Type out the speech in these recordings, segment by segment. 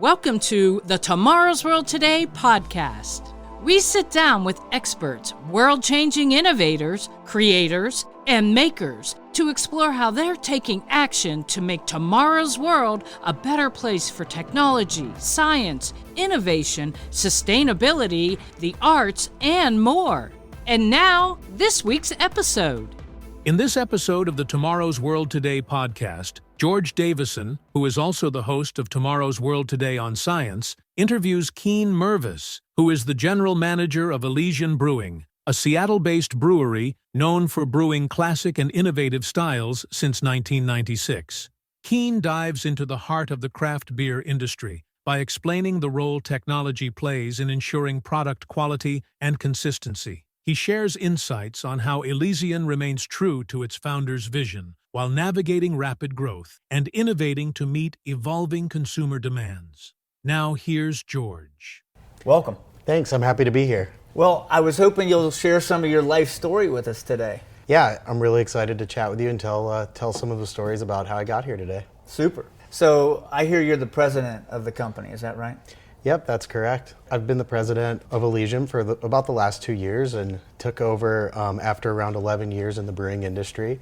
Welcome to the Tomorrow's World Today podcast. We sit down with experts, world-changing innovators, creators, and makers to explore how they're taking action to make tomorrow's world a better place for technology, science, innovation, sustainability, the arts, and more. And now, this week's episode. In this episode of the Tomorrow's World Today podcast, George Davison, who is also the host of Tomorrow's World Today on Science, interviews Kean Mervis, who is the general manager of Elysian Brewing, a Seattle-based brewery known for brewing classic and innovative styles since 1996. Kean dives into the heart of the craft beer industry by explaining the role technology plays in ensuring product quality and consistency. He shares insights on how Elysian remains true to its founder's vision while navigating rapid growth and innovating to meet evolving consumer demands. Now here's George. Welcome. Thanks, I'm happy to be here. Well, I was hoping you'll share some of your life story with us today. Yeah, I'm really excited to chat with you and tell some of the stories about how I got here today. Super. So I hear you're the president of the company, is that right? Yep, that's correct. I've been the president of Elysian for about the last 2 years and took over after around 11 years in the brewing industry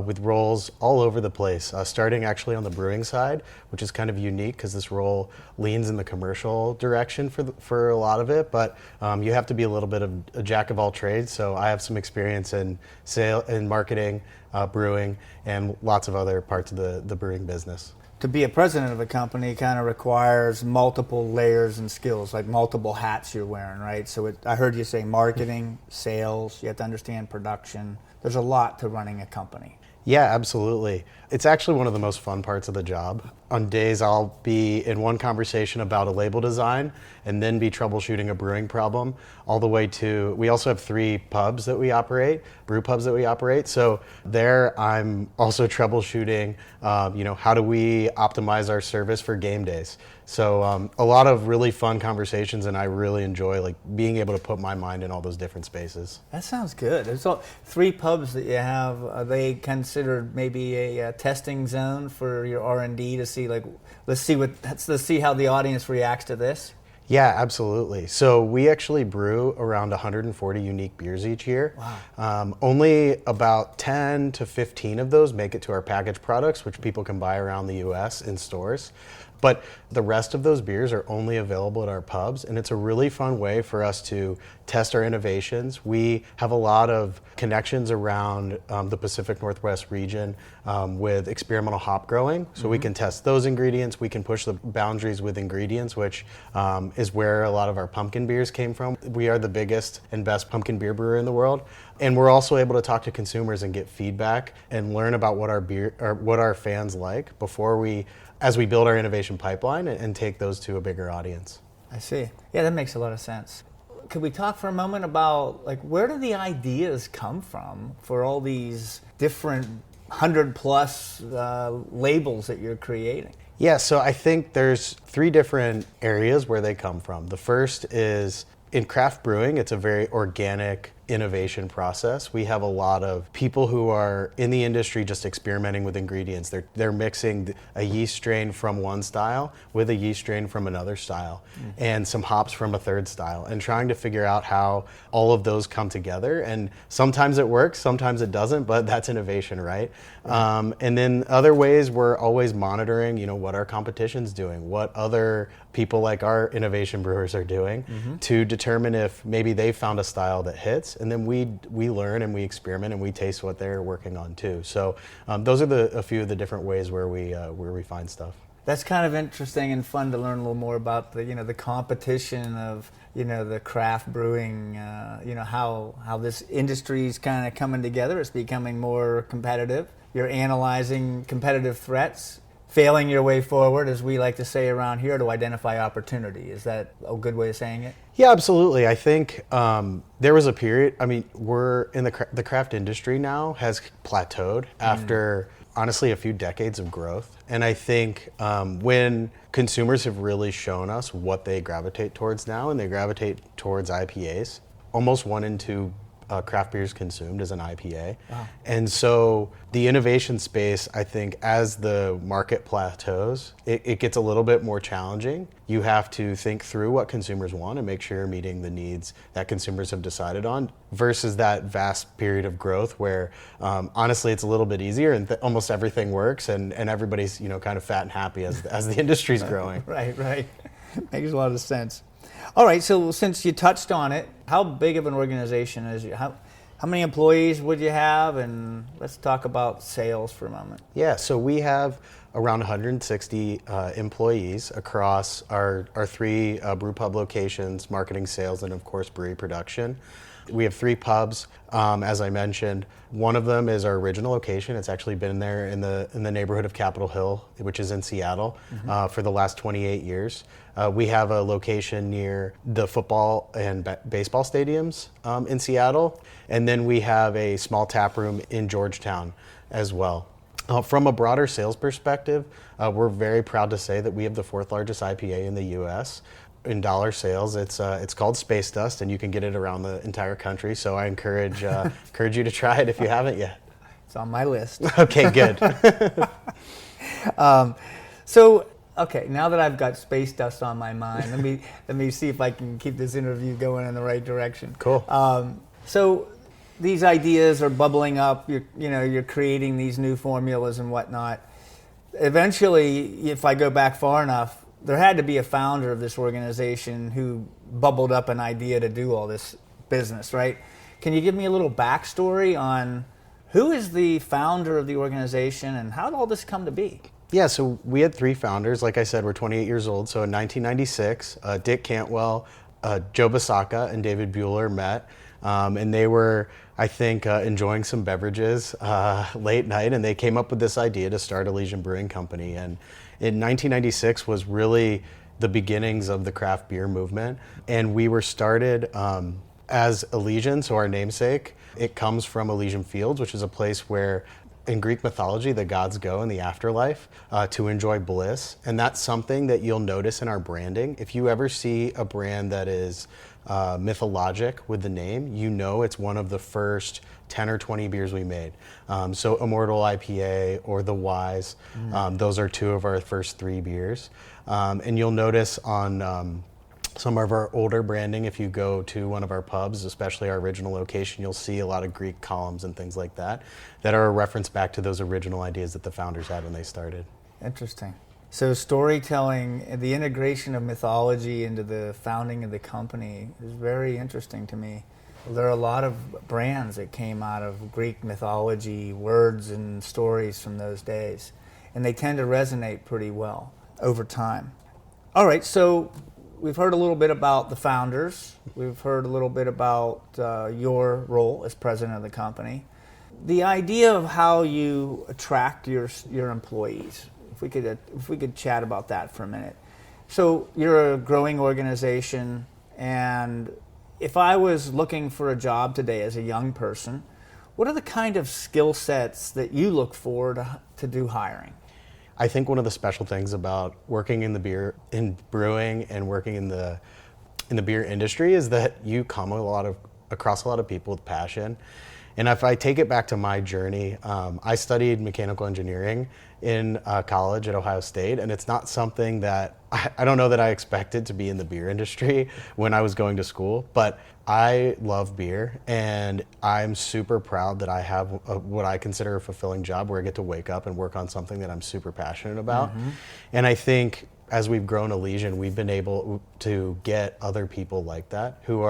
with roles all over the place, starting actually on the brewing side, which is kind of unique because this role leans in the commercial direction for a lot of it, but you have to be a little bit of a jack of all trades, so I have some experience in sales and marketing, brewing, and lots of other parts of the brewing business. To be a president of a company kind of requires multiple layers and skills, like multiple hats you're wearing, right? So I heard you say marketing, sales, you have to understand production. There's a lot to running a company. Yeah, absolutely. It's actually one of the most fun parts of the job. On days I'll be in one conversation about a label design and then be troubleshooting a brewing problem all the way to, we also have 3 pubs that we operate, brew pubs that we operate. So there I'm also troubleshooting, how do we optimize our service for game days? So a lot of really fun conversations, and I really enjoy being able to put my mind in all those different spaces. That sounds good. There's 3 pubs that you have. Are they considered maybe a testing zone for your R&D to see let's see how the audience reacts to this? Yeah, absolutely. So we actually brew around 140 unique beers each year. Wow. Only about 10 to 15 of those make it to our packaged products, which people can buy around the US in stores. But the rest of those beers are only available at our pubs, and it's a really fun way for us to test our innovations. We have a lot of connections around the Pacific Northwest region with experimental hop growing, so we can test those ingredients. We can push the boundaries with ingredients, which is where a lot of our pumpkin beers came from. We are the biggest and best pumpkin beer brewer in the world, and we're also able to talk to consumers and get feedback and learn about what our fans like as we build our innovation pipeline and take those to a bigger audience. I see. Yeah, that makes a lot of sense. Could we talk for a moment about where do the ideas come from for all these different 100+ labels that you're creating? Yeah, so I think there's 3 different areas where they come from. The first is in craft brewing. It's a very organic innovation process. We have a lot of people who are in the industry just experimenting with ingredients. They're mixing a yeast strain from one style with a yeast strain from another style and some hops from a third style and trying to figure out how all of those come together. And sometimes it works, sometimes it doesn't, but that's innovation, right? And then other ways, we're always monitoring, what our competition's doing, what other people like our innovation brewers are doing to determine if maybe they found a style that hits. And then we learn and we experiment and we taste what they're working on too. So those are a few of the different ways where we find stuff. That's kind of interesting and fun to learn a little more about the competition of the craft brewing. How this industry is kind of coming together. It's becoming more competitive. You're analyzing competitive threats, failing your way forward, as we like to say around here, to identify opportunity. Is that a good way of saying it? Yeah, absolutely. I think there was a period, we're in the craft industry now has plateaued after honestly a few decades of growth. And I think when consumers have really shown us what they gravitate towards now, and they gravitate towards IPAs, almost 1 in 2 craft beer is consumed is an IPA. Wow. And so the innovation space, I think, as the market plateaus, it gets a little bit more challenging. You have to think through what consumers want and make sure you're meeting the needs that consumers have decided on, versus that vast period of growth where honestly it's a little bit easier and almost everything works and everybody's kind of fat and happy as the industry's growing. Right. Makes a lot of sense. All right, so since you touched on it, how big of an organization is you? How many employees would you have? And let's talk about sales for a moment. Yeah, so we have around 160 employees across our three brew pub locations, marketing, sales, and of course brewery production. We have 3 pubs, as I mentioned. One of them is our original location. It's actually been there in the neighborhood of Capitol Hill, which is in Seattle, for the last 28 years. We have a location near the football and baseball stadiums in Seattle, and then we have a small tap room in Georgetown as well. From a broader sales perspective, we're very proud to say that we have the 4th largest IPA in the U.S. In dollar sales. It's called Space Dust, and you can get it around the entire country. So I encourage you to try it if you haven't yet. It's on my list. Okay, good. Okay, now that I've got Space Dust on my mind, let me see if I can keep this interview going in the right direction. Cool. So these ideas are bubbling up. You're creating these new formulas and whatnot. Eventually, if I go back far enough, there had to be a founder of this organization who bubbled up an idea to do all this business, right? Can you give me a little backstory on who is the founder of the organization and how did all this come to be? Yeah, so we had 3 founders. Like I said, we're 28 years old. So in 1996, Dick Cantwell, Joe Basaka, and David Bueller met. And they were, I think, enjoying some beverages late night, and they came up with this idea to start Elysian Brewing Company. And in 1996 was really the beginnings of the craft beer movement. And we were started as Elysian, so our namesake. It comes from Elysian Fields, which is a place where in Greek mythology, the gods go in the afterlife to enjoy bliss. And that's something that you'll notice in our branding. If you ever see a brand that is mythologic with the name, it's one of the first 10 or 20 beers we made. So Immortal IPA or The Wise, those are 2 of our first 3 beers. And you'll notice on some of our older branding, if you go to one of our pubs, especially our original location, you'll see a lot of Greek columns and things like that are a reference back to those original ideas that the founders had when they started. Interesting. So storytelling, the integration of mythology into the founding of the company is very interesting to me. There are a lot of brands that came out of Greek mythology, words and stories from those days, and they tend to resonate pretty well over time. All right, so we've heard a little bit about the founders. We've heard a little bit about your role as president of the company. The idea of how you attract your employees. If we could chat about that for a minute. So you're a growing organization, and if I was looking for a job today as a young person, what are the kind of skill sets that you look for to do hiring? I think one of the special things about working in brewing and working in the beer industry is that you come across a lot of people with passion. And if I take it back to my journey, I studied mechanical engineering in college at Ohio State, and it's not something that I don't know that I expected to be in the beer industry when I was going to school, but I love beer, and I'm super proud that I have what I consider a fulfilling job where I get to wake up and work on something that I'm super passionate about. Mm-hmm. And I think as we've grown Elysian, we've been able to get other people like that who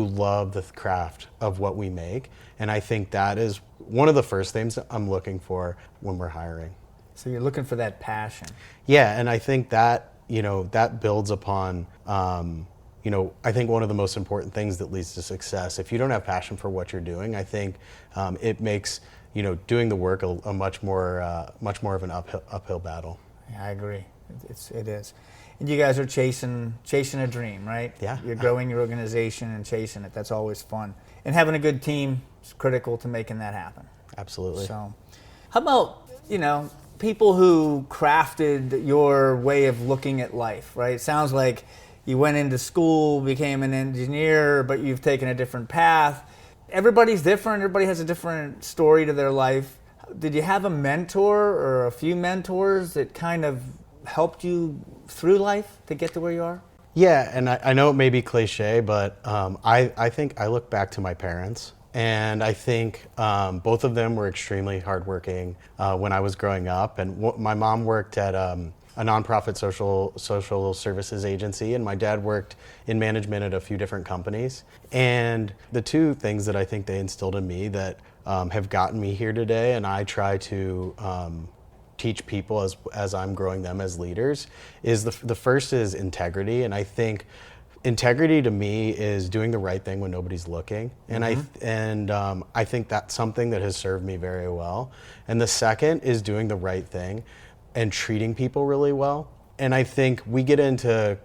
love the craft of what we make. And I think that is one of the first things I'm looking for when we're hiring. So you're looking for that passion. Yeah, and I think that, that builds upon, I think one of the most important things that leads to success. If you don't have passion for what you're doing, I think it makes, doing the work a much more of an uphill battle. Yeah, I agree. It is. And you guys are chasing a dream, right? Yeah. You're growing your organization and chasing it. That's always fun. And having a good team is critical to making that happen. Absolutely. So, how about, people who crafted your way of looking at life, right? It sounds like you went into school, became an engineer, but you've taken a different path. everybody's different. Everybody has a different story to their life. Did you have a mentor or a few mentors that kind of helped you through life to get to where you are? Yeah, and I know it may be cliche, but I think I look back to my parents, and I think both of them were extremely hardworking when I was growing up. And my mom worked at a nonprofit social services agency, and my dad worked in management at a few different companies. And the two things that I think they instilled in me that have gotten me here today, and I try to teach people as I'm growing them as leaders, is the first is integrity. And I think integrity to me is doing the right thing when nobody's looking. And I think that's something that has served me very well. And the second is doing the right thing and treating people really well. And I think we get into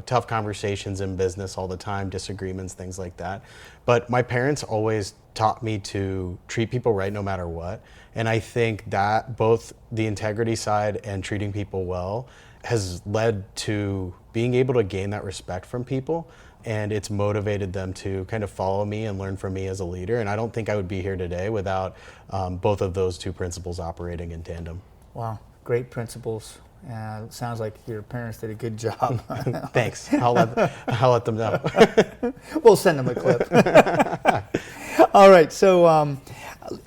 tough conversations in business all the time, disagreements, things like that. But my parents always taught me to treat people right no matter what. And I think that both the integrity side and treating people well has led to being able to gain that respect from people. And it's motivated them to kind of follow me and learn from me as a leader. And I don't think I would be here today without both of those two principles operating in tandem. Wow, great principles. It sounds like your parents did a good job. Thanks. I'll let them know. We'll send them a clip. All right, so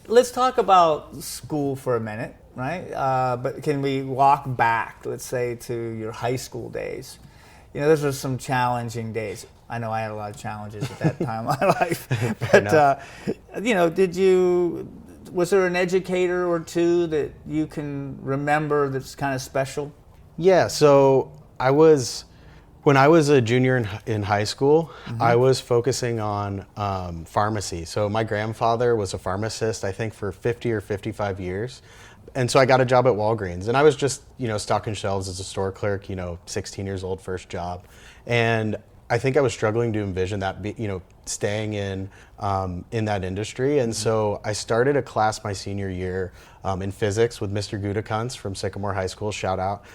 let's talk about school for a minute, right? But can we walk back, let's say, to your high school days? Those were some challenging days. I know I had a lot of challenges at that time of my life. But, was there an educator or two that you can remember that's kind of special? Yeah, so when I was a junior in high school, I was focusing on pharmacy. So my grandfather was a pharmacist, I think, for 50 or 55 years. And so I got a job at Walgreens, and I was just, stocking shelves as a store clerk, 16 years old, first job. And I think I was struggling to envision that, staying in that industry. And so I started a class my senior year in physics with Mr. Gutekunst from Sycamore High School, shout out.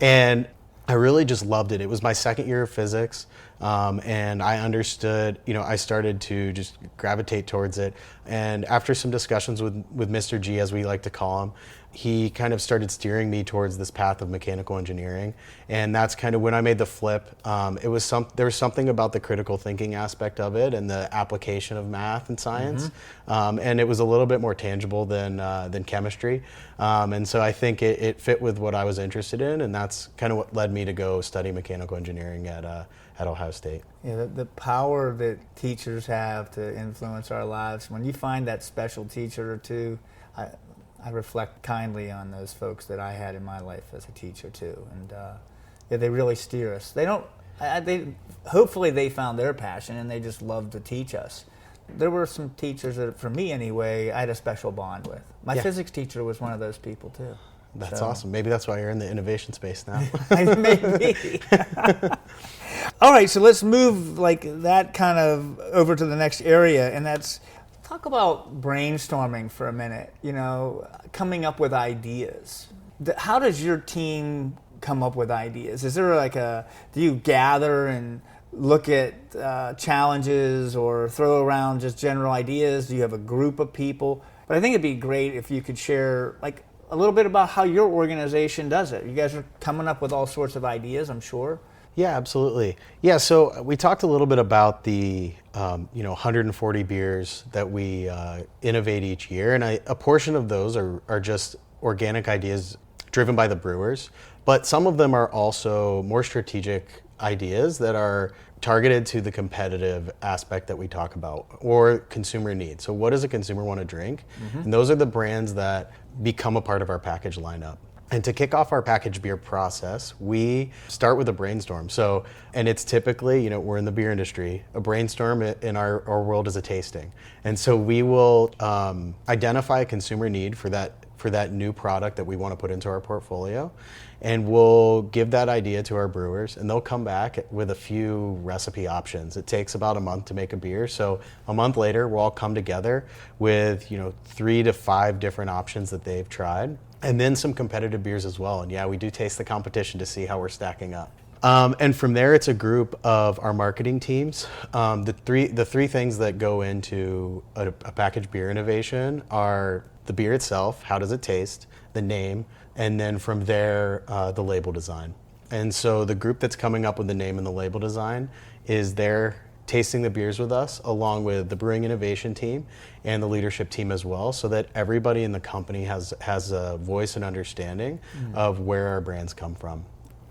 And I really just loved it. It was my second year of physics, and I understood, I started to just gravitate towards it. And after some discussions with Mr. G, as we like to call him, he kind of started steering me towards this path of mechanical engineering. And that's kind of when I made the flip. There was something about the critical thinking aspect of it and the application of math and science. And it was a little bit more tangible than chemistry. And so I think it fit with what I was interested in, and that's kind of what led me to go study mechanical engineering at Ohio State. Yeah, the power that teachers have to influence our lives. When you find that special teacher or two, I reflect kindly on those folks that I had in my life as a teacher too, and they really steer us. Hopefully they found their passion and they just loved to teach us. There were some teachers that, for me anyway, I had a special bond with. My physics teacher was one of those people too. That's awesome. Maybe that's why you're in the innovation space now. Maybe. All right, so let's move like that kind of over to the next area, and that's talk about brainstorming for a minute. Coming up with ideas. How does your team come up with ideas? Is there do you gather and look at challenges or throw around just general ideas? Do you have a group of people? But I think it'd be great if you could share a little bit about how your organization does it. You guys are coming up with all sorts of ideas, I'm sure. Yeah, absolutely. Yeah, so we talked a little bit about the 140 beers that we innovate each year, and a portion of those are just organic ideas driven by the brewers, but some of them are also more strategic ideas that are targeted to the competitive aspect that we talk about, or consumer needs. So what does a consumer want to drink? And those are the brands that become a part of our package lineup. And to kick off our packaged beer process, we start with a brainstorm. So, and it's typically, we're in the beer industry, a brainstorm in our world is a tasting. And so we will identify a consumer need for that new product that we want to put into our portfolio. And we'll give that idea to our brewers, and they'll come back with a few recipe options. It takes about a month to make a beer. So a month later, we'll all come together with 3 to 5 different options that they've tried. And then some competitive beers as well. And yeah, we do taste the competition to see how we're stacking up. And from there, it's a group of our marketing teams. The three things that go into a packaged beer innovation are the beer itself, how does it taste, the name, and then from there, the label design. And so the group that's coming up with the name and the label design is there tasting the beers with us, along with the brewing innovation team and the leadership team as well, so that everybody in the company has a voice and understanding of where our brands come from.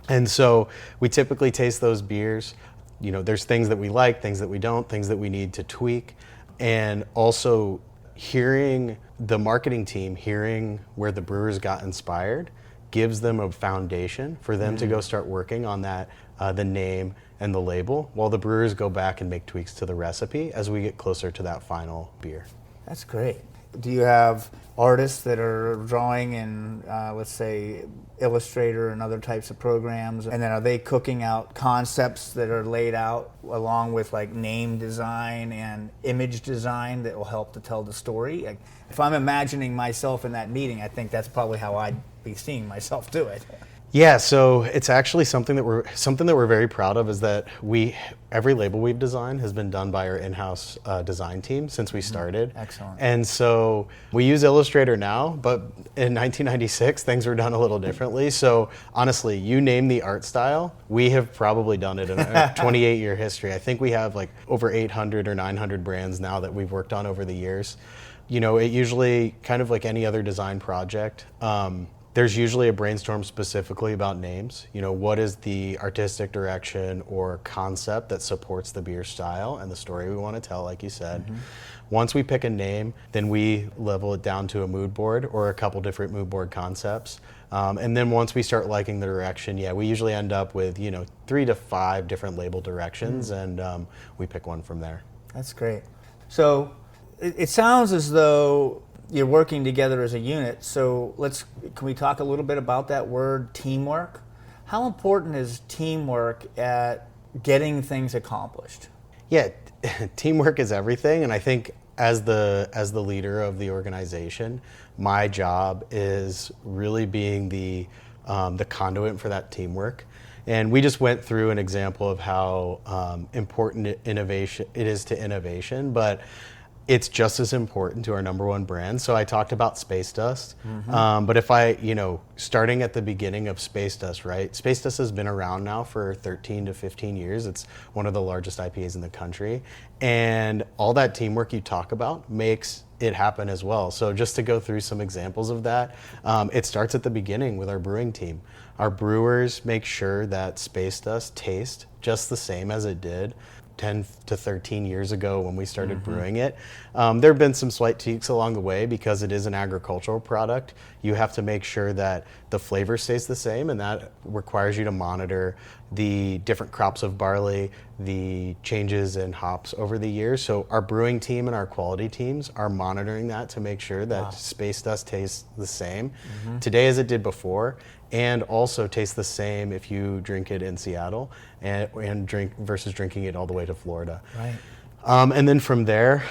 And so we typically taste those beers. There's things that we like, things that we don't, things that we need to tweak, and also hearing the marketing team, hearing where the brewers got inspired, gives them a foundation for them to go start working on that, the name and the label, while the brewers go back and make tweaks to the recipe as we get closer to that final beer. That's great. Do you have artists that are drawing in, let's say, Illustrator and other types of programs? And then are they cooking out concepts that are laid out along with like name design and image design that will help to tell the story? Like, if I'm imagining myself in that meeting, I think that's probably how I'd be seeing myself do it. Yeah, so it's actually something that we're very proud of, is that every label we've designed has been done by our in-house design team since we started. Excellent. And so we use Illustrator now, but in 1996 things were done a little differently. So honestly, you name the art style, we have probably done it in a 28-year history. I think we have like over 800 or 900 brands now that we've worked on over the years. It usually, kind of like any other design project, there's usually a brainstorm specifically about names. What is the artistic direction or concept that supports the beer style and the story we want to tell, like you said. Once we pick a name, then we level it down to a mood board or a couple different mood board concepts. And then once we start liking the direction, we usually end up with 3 to 5 different label directions, and we pick one from there. That's great. So it sounds as though you're working together as a unit. So can we talk a little bit about that word, teamwork? How important is teamwork at getting things accomplished? Yeah, teamwork is everything, and I think as the leader of the organization, my job is really being the conduit for that teamwork. And we just went through an example of how important it is to innovation, but it's just as important to our number one brand. So I talked about Space Dust, but if starting at the beginning of Space Dust, right? Space Dust has been around now for 13 to 15 years. It's one of the largest IPAs in the country. And all that teamwork you talk about makes it happen as well. So just to go through some examples of that, it starts at the beginning with our brewing team. Our brewers make sure that Space Dust tastes just the same as it did 10 to 13 years ago when we started brewing it. There have been some slight tweaks along the way because it is an agricultural product. You have to make sure that the flavor stays the same, and that requires you to monitor the different crops of barley, the changes in hops over the years. So our brewing team and our quality teams are monitoring that to make sure that Space Dust tastes the same today as it did before, and also tastes the same if you drink it in Seattle and drink versus drinking it all the way to Florida. Right. And then from there,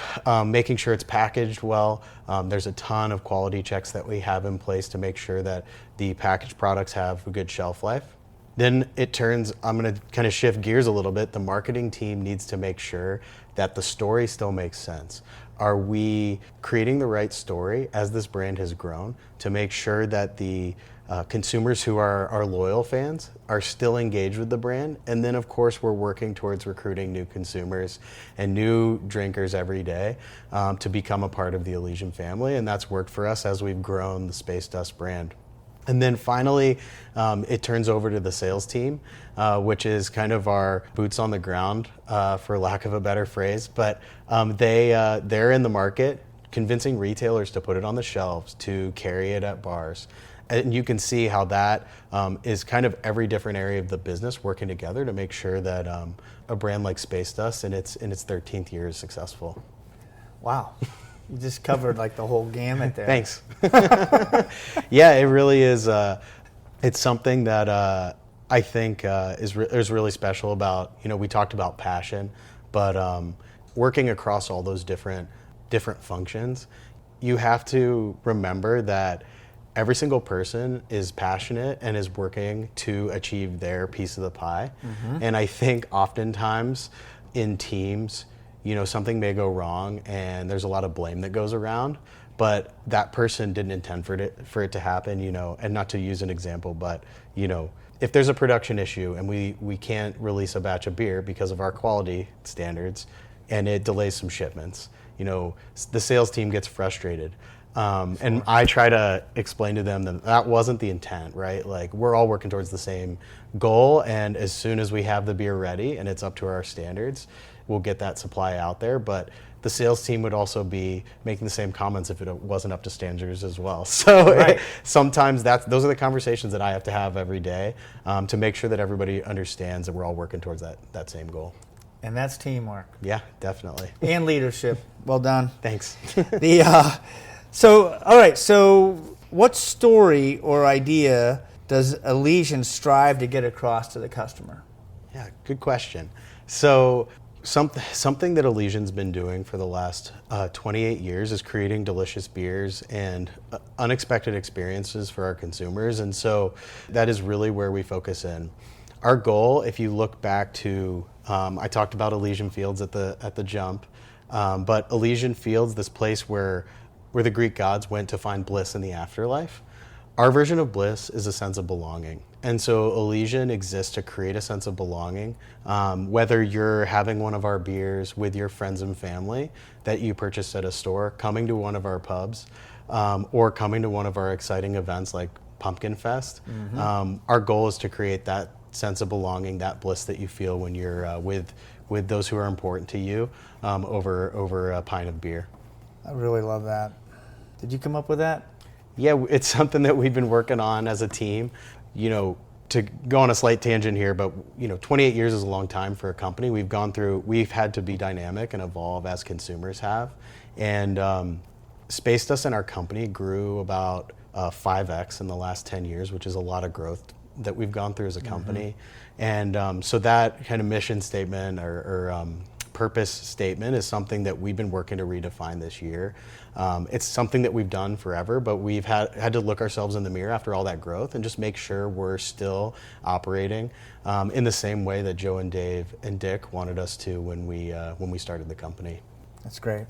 making sure it's packaged well. There's a ton of quality checks that we have in place to make sure that the packaged products have a good shelf life. Then I'm going to kind of shift gears a little bit. The marketing team needs to make sure that the story still makes sense. Are we creating the right story as this brand has grown to make sure that the consumers who are our loyal fans are still engaged with the brand? And then, of course, we're working towards recruiting new consumers and new drinkers every day to become a part of the Elysian family. And that's worked for us as we've grown the Space Dust brand. And then finally, it turns over to the sales team, which is kind of our boots on the ground, for lack of a better phrase. But they're in the market, convincing retailers to put it on the shelves, to carry it at bars. And you can see how that is kind of every different area of the business working together to make sure that a brand like Space Dust in its 13th year is successful. Wow. You just covered like the whole gamut there. Thanks. Yeah, it really is. It's something that I think is really special about, we talked about passion, but working across all those different functions, you have to remember that every single person is passionate and is working to achieve their piece of the pie. And I think oftentimes in teams, something may go wrong and there's a lot of blame that goes around, but that person didn't intend for it to happen, and not to use an example, but, if there's a production issue and we can't release a batch of beer because of our quality standards and it delays some shipments, the sales team gets frustrated. And I try to explain to them that wasn't the intent, right? Like, we're all working towards the same goal, and as soon as we have the beer ready and it's up to our standards, we'll get that supply out there. But the sales team would also be making the same comments if it wasn't up to standards as well. So Right. sometimes those are the conversations that I have to have every day to make sure that everybody understands that we're all working towards that same goal. And that's teamwork. Yeah, definitely. And leadership. Well done. Thanks. So, all right, so what story or idea does Elysian strive to get across to the customer? Yeah, good question. So something that Elysian's been doing for the last 28 years is creating delicious beers and unexpected experiences for our consumers. And so that is really where we focus in. Our goal, if you look back to, I talked about Elysian Fields at the jump, but Elysian Fields, this place where the Greek gods went to find bliss in the afterlife. Our version of bliss is a sense of belonging. And so Elysian exists to create a sense of belonging, whether you're having one of our beers with your friends and family that you purchased at a store, coming to one of our pubs, or coming to one of our exciting events like Pumpkin Fest. Our goal is to create that sense of belonging, that bliss that you feel when you're with those who are important to you over a pint of beer. I really love that. Did you come up with that? Yeah, it's something that we've been working on as a team. To go on a slight tangent here, but 28 years is a long time for a company. We've had to be dynamic and evolve as consumers have. And Space Dust in our company grew about 5x in the last 10 years, which is a lot of growth that we've gone through as a company. And so that kind of mission statement or purpose statement is something that we've been working to redefine this year. It's something that we've done forever, but we've had to look ourselves in the mirror after all that growth and just make sure we're still operating in the same way that Joe and Dave and Dick wanted us to when we started the company. That's great.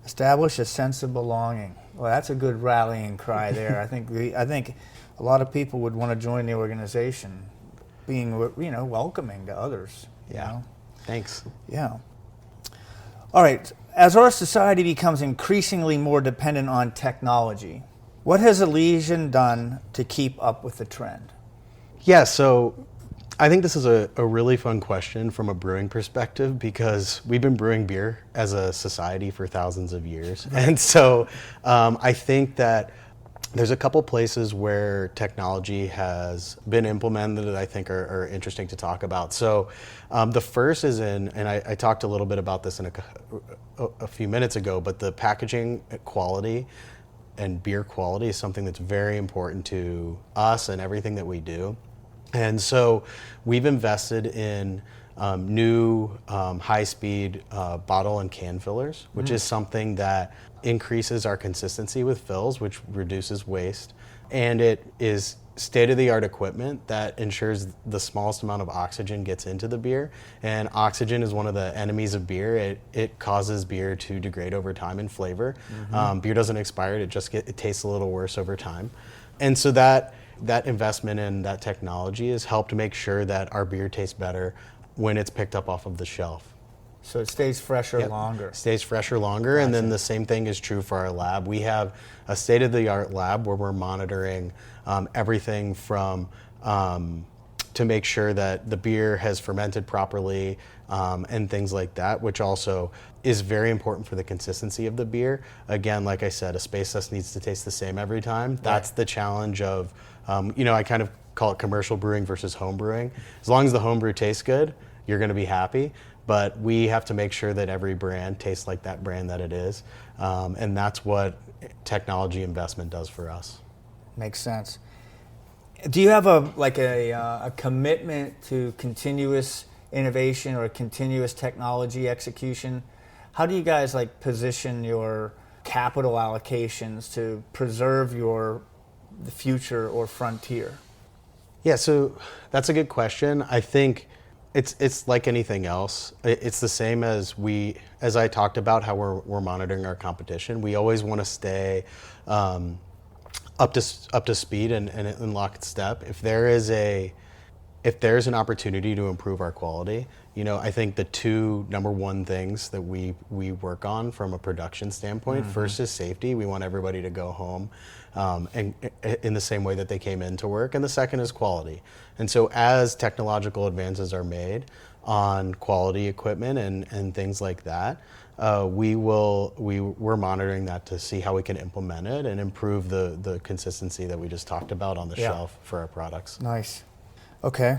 Establish a sense of belonging. Well, that's a good rallying cry there. I think a lot of people would want to join the organization, being welcoming to others. Yeah. Thanks. Yeah. All right. As our society becomes increasingly more dependent on technology, what has Elysian done to keep up with the trend? Yeah, so I think this is a really fun question from a brewing perspective because we've been brewing beer as a society for thousands of years. And so I think that there's a couple places where technology has been implemented that I think are interesting to talk about. So the first is and I talked a little bit about this in a few minutes ago, but the packaging quality and beer quality is something that's very important to us and everything that we do. And so we've invested in new high-speed bottle and can fillers, which is something that increases our consistency with fills, which reduces waste. And it is state-of-the-art equipment that ensures the smallest amount of oxygen gets into the beer. And oxygen is one of the enemies of beer. It causes beer to degrade over time in flavor. Beer doesn't expire, it tastes a little worse over time. And so that investment in that technology has helped make sure that our beer tastes better when it's picked up off of the shelf. So it stays fresher longer. Stays fresher longer, and then the same thing is true for our lab. We have a state-of-the-art lab where we're monitoring everything from to make sure that the beer has fermented properly and things like that, which also is very important for the consistency of the beer. Again, like I said, a Space Dust needs to taste the same every time. That's the challenge of, I kind of call it commercial brewing versus home brewing. As long as the home brew tastes good, you're going to be happy. But we have to make sure that every brand tastes like that brand that it is. And that's what technology investment does for us. Makes sense. Do you have a commitment to continuous innovation or continuous technology execution? How do you guys position your capital allocations to preserve your the future or frontier? Yeah, so that's a good question. I think it's like anything else. It's the same as I talked about how we're monitoring our competition. We always want to stay up to speed and in lockstep. If there's an opportunity to improve our quality, I think the two number one things that we work on from a production standpoint, first is safety. We want everybody to go home and in the same way that they came into work. And the second is quality. And so as technological advances are made on quality equipment and things like that, we're monitoring that to see how we can implement it and improve the consistency that we just talked about on the shelf for our products. Nice. Okay.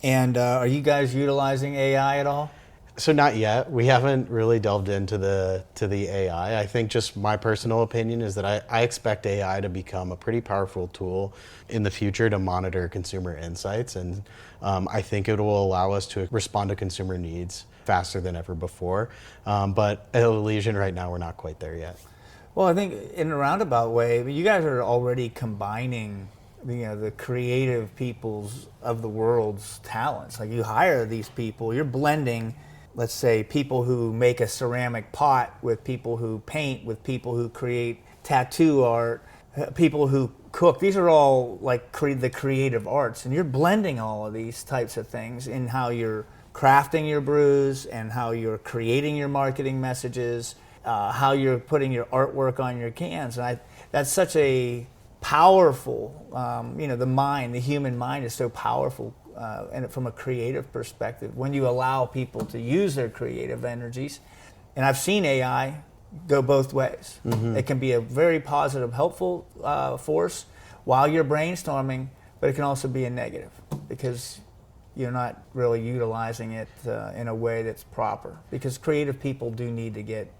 And are you guys utilizing AI at all? So not yet. We haven't really delved into the AI. I think just my personal opinion is that I expect AI to become a pretty powerful tool in the future to monitor consumer insights, and I think it will allow us to respond to consumer needs faster than ever before. But at Elysian right now, we're not quite there yet. Well, I think in a roundabout way, you guys are already combining the creative peoples of the world's talents. Like, you hire these people, you're blending, let's say, people who make a ceramic pot with people who paint, with people who create tattoo art, people who cook. These are all like the creative arts, and you're blending all of these types of things in how you're crafting your brews and how you're creating your marketing messages, how you're putting your artwork on your cans. And that's such a powerful, the human mind is so powerful, and from a creative perspective, when you allow people to use their creative energies. And I've seen AI go both ways. It can be a very positive, helpful force while you're brainstorming, but it can also be a negative because you're not really utilizing it in a way that's proper. Because creative people do need to get,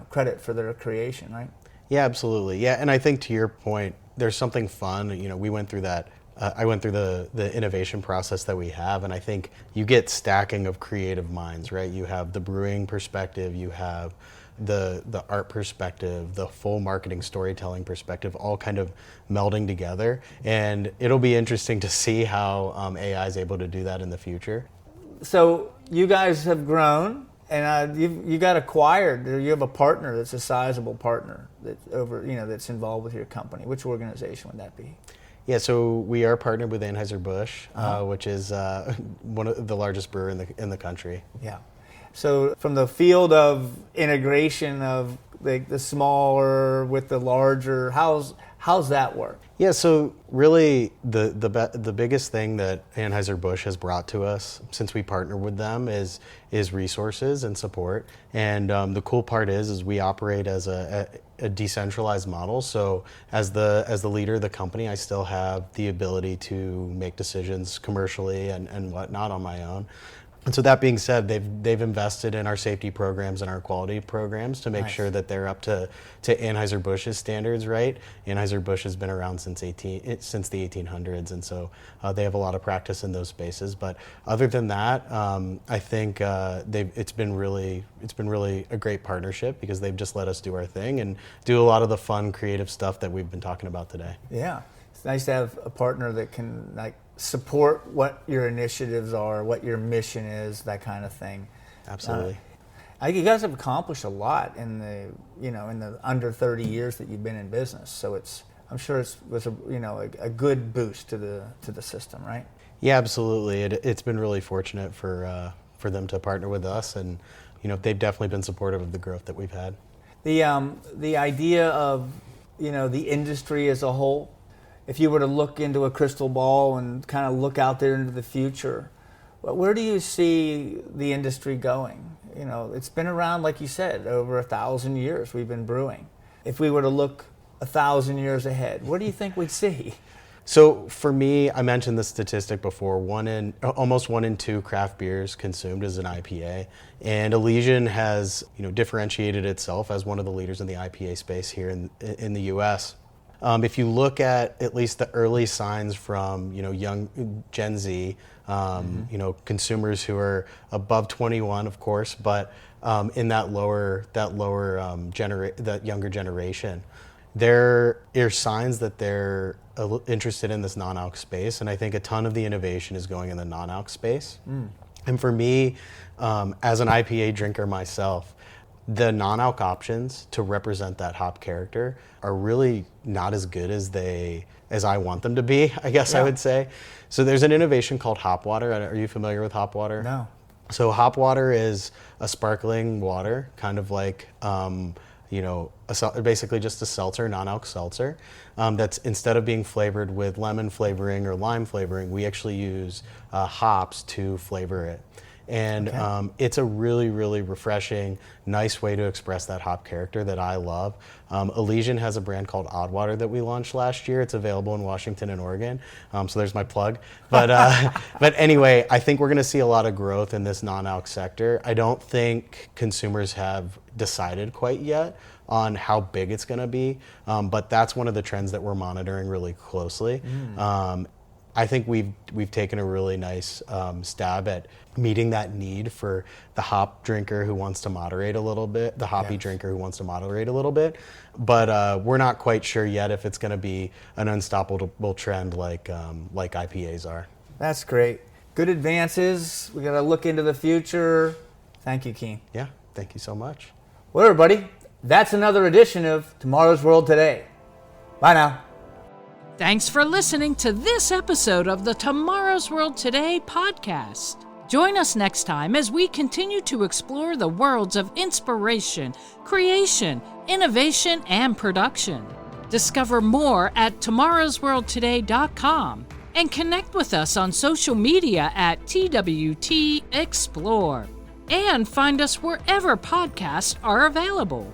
credit for their creation, right? Yeah, absolutely. Yeah, and I think to your point, there's something fun. We went through that. I went through the innovation process that we have, and I think you get stacking of creative minds, right? You have the brewing perspective, you have the art perspective, the full marketing storytelling perspective, all kind of melding together. And it'll be interesting to see how AI is able to do that in the future. So you guys have grown. And you got acquired. You have a partner that's a sizable partner that's involved with your company. Which organization would that be? Yeah, so we are partnered with AnheuserBusch, which is one of the largest brewer in the country. Yeah. So from the field of integration of the smaller with the larger, how's that work? Yeah, so really the biggest thing that AnheuserBusch has brought to us since we partnered with them is resources and support. And the cool part is we operate as a decentralized model. So as the leader of the company, I still have the ability to make decisions commercially and whatnot on my own. And so that being said, they've invested in our safety programs and our quality programs to make sure that they're up to Anheuser-Busch's standards, right? Anheuser-Busch has been around since the 1800s, and so they have a lot of practice in those spaces. But other than that, I think it's been really a great partnership because they've just let us do our thing and do a lot of the fun, creative stuff that we've been talking about today. Yeah, it's nice to have a partner that can support what your initiatives are, what your mission is, that kind of thing. Absolutely. I think you guys have accomplished a lot in the under 30 years that you've been in business. So I'm sure it was a good boost to the system, right? Yeah, absolutely. It's been really fortunate for them to partner with us, and they've definitely been supportive of the growth that we've had. The idea of the industry as a whole. If you were to look into a crystal ball and kind of look out there into the future, where do you see the industry going? It's been around, like you said, over 1,000 years we've been brewing. If we were to look 1,000 years ahead, what do you think we'd see? So for me, I mentioned the statistic before, almost 1 in 2 craft beers consumed is an IPA. And Elysian has differentiated itself as one of the leaders in the IPA space here in the U.S. If you look at least the early signs from young Gen Z, consumers who are above 21, of course, but in that younger generation, there are signs that they're interested in this non-alc space, and I think a ton of the innovation is going in the non-alc space. And for me, as an IPA drinker myself, the non-alc options to represent that hop character are really not as good as I want them to be, I guess I would say. So there's an innovation called hop water. Are you familiar with hop water? No. So hop water is a sparkling water, kind of like, basically just a seltzer, non-alc seltzer. That's, instead of being flavored with lemon flavoring or lime flavoring, we actually use hops to flavor it. And it's a really, really refreshing, nice way to express that hop character that I love. Elysian has a brand called Odd Water that we launched last year. It's available in Washington and Oregon. So there's my plug. But anyway, I think we're going to see a lot of growth in this non-alc sector. I don't think consumers have decided quite yet on how big it's going to be. But that's one of the trends that we're monitoring really closely. I think we've taken a really nice stab at meeting that need for the hop drinker who wants to moderate a little bit, the hoppy drinker who wants to moderate a little bit. But we're not quite sure yet if it's going to be an unstoppable trend like IPAs are. That's great. Good advances. We got to look into the future. Thank you, Kean. Yeah, thank you so much. Well, everybody, that's another edition of Tomorrow's World Today. Bye now. Thanks for listening to this episode of the Tomorrow's World Today podcast. Join us next time as we continue to explore the worlds of inspiration, creation, innovation, and production. Discover more at tomorrowsworldtoday.com and connect with us on social media at TWT Explore. And find us wherever podcasts are available.